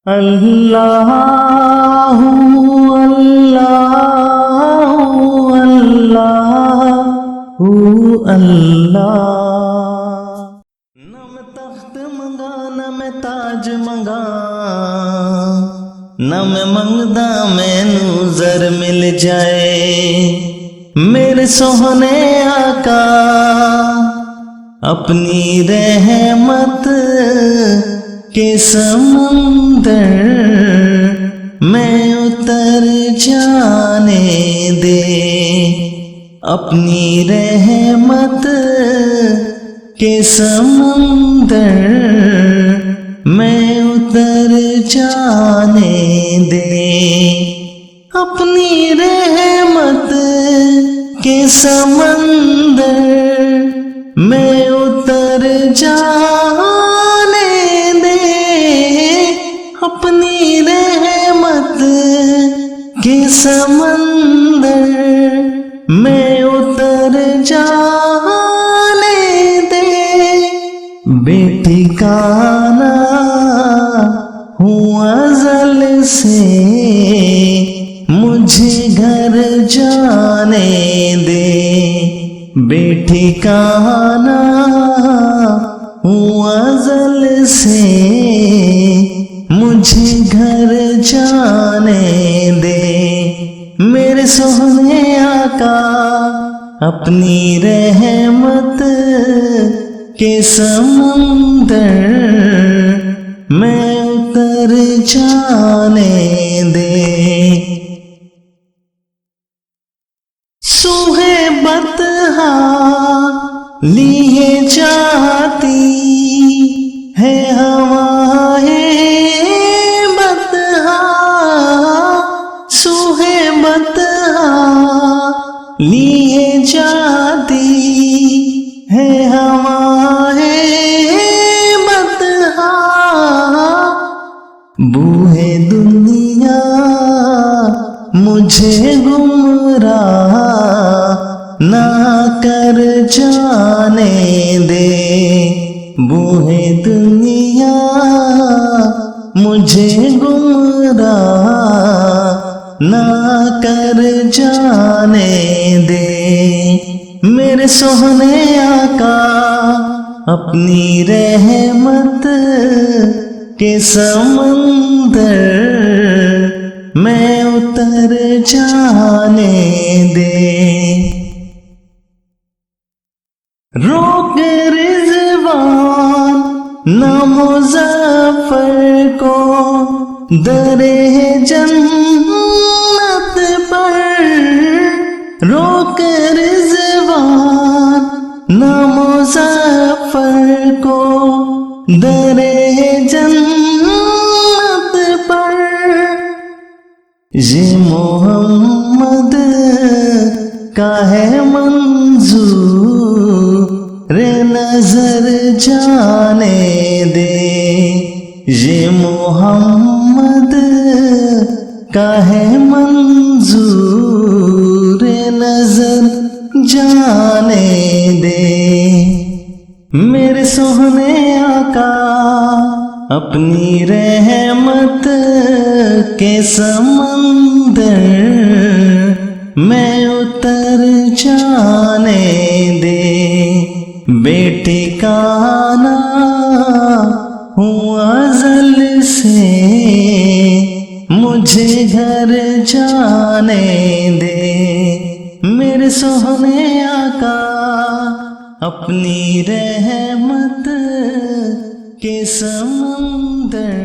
अल्लाह अल्लाह अल्लाह अल्लाह। न मैं तख्त मंगा न मैं ताज मंगा, न मैं मंगदा मैनू ज़र मिल जाए। मेरे सोहने आका अपनी रहमत के समंदर में उतर जाने दे। अपनी रहमत के समंदर में उतर जाने दे। अपनी रहमत के समंदर में उतर जाने दे। अपनी रहमत के समंदर में उतर जाने दे। बेठिकाना हूँ अज़ल से, मुझे घर जाने दे। बेठिकाना हूँ अज़ल से, मुझे घर जाने दे। मेरे सोहने आका अपनी रहमत के समंदर में उतर जाने दे। सूहे बतहा लिए जाती है हवाएं बतहा। सूहे बतहा लिए जाती है हवाएं बतहा। बूहे दुनिया मुझे गुमराह ना कर जाने दे। बूहे दुनिया मुझे गुमराह ना कर जाने दे। मेरे सोहने आका अपनी रहमत के समंदर में उतर जाने दे। रोक रिज़वान न मुज़फ़्फ़र को दरे जन्नत पर। रोक रिज़वान न मुज़फ़्फ़र को दरे जन्नत पर। ये मोहम्मद का है मंजूर नजर जाने दे। ये मोहम्मद का है मंजूर नजर जाने दे। मेरे सोहने आका अपनी रहमत के समंदर में उतर जाने दे। बेठिकाना हूँ अज़ल से, मुझे घर जाने दे। मेरे सोहने आका अपनी रहमत के समंदर